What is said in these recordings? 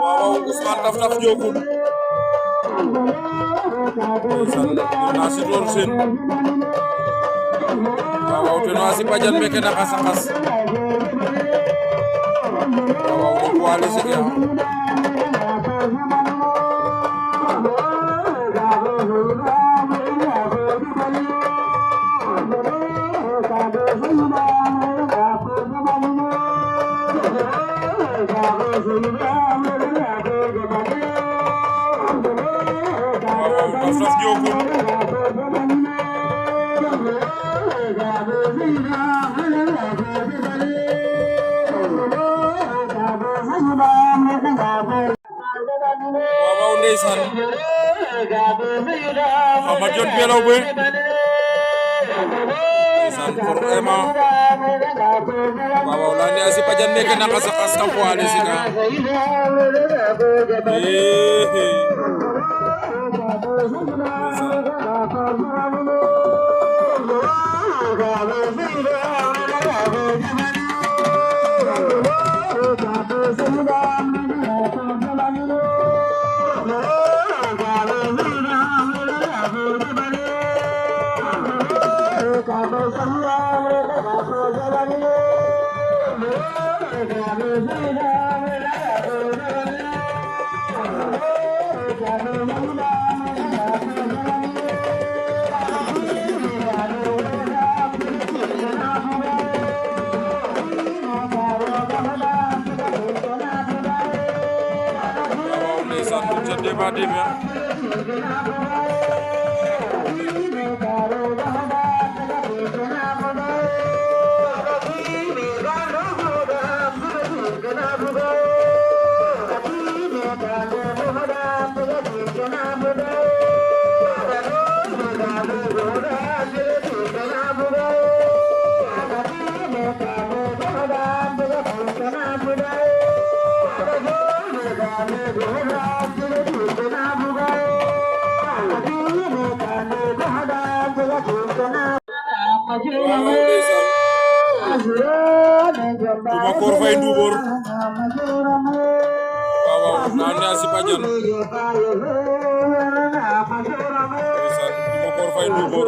waaw Ousmane Taf Taf Diokul na si door sen waaw te no si Badiane meke na xas waaw ko wale si ya Taf Diokul waaw ndeysaan Mama Jon Belaw be ndeysaan pour vraiment waaw la ne asi Badiane meke na xas tam ko ale sika Tumakor Faye Ndoubor waaw na ne asi Badiane Tumakor Faye Ndoubor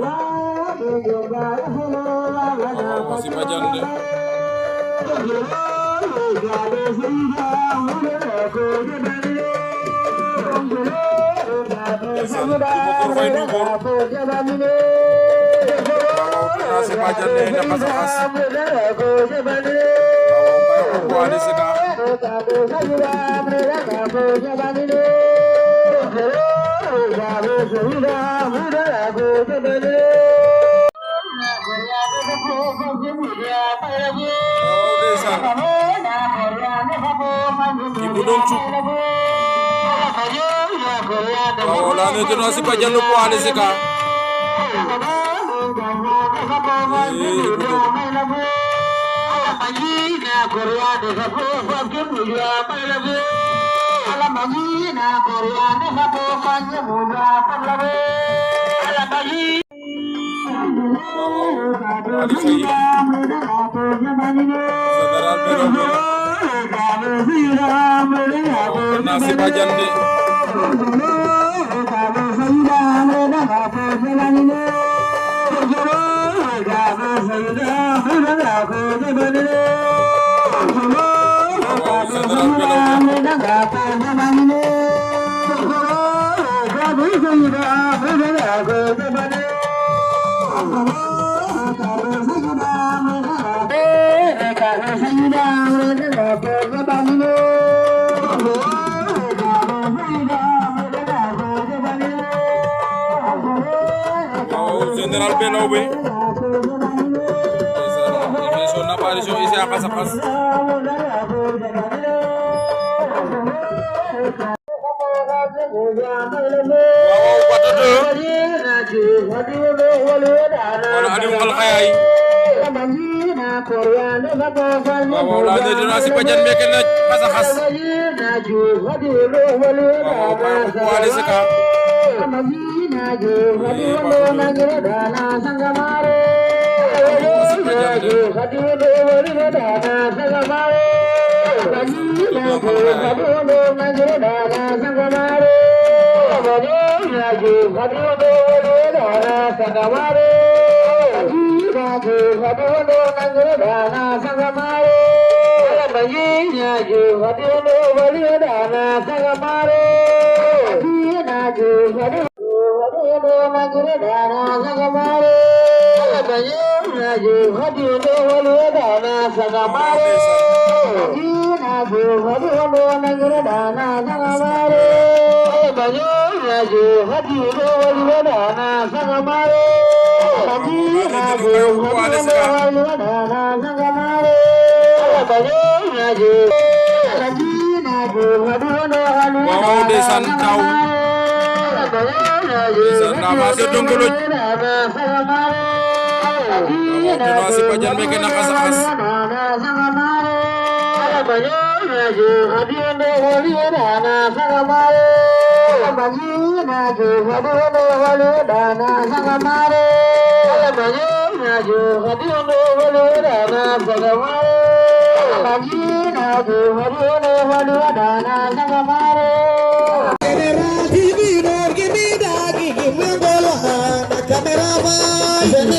waaw asi Badiane de Tumakor Faye Ndoubor si Badiane ne na xas waaw ko ale sika Ibu Dong Cuk waaw la ne na si Badiane ko ale sika Nasi Badiane de General Belaw be son apparition ici à Casapas waaw Batoto wala Aliou Ngal Xayay waaw la ne dina si Badiane meke na Casapas waaw wale sika Wow, desan tahu. Desan ramasi tungguluj. Donasi pajan meken nakasakas. Kamera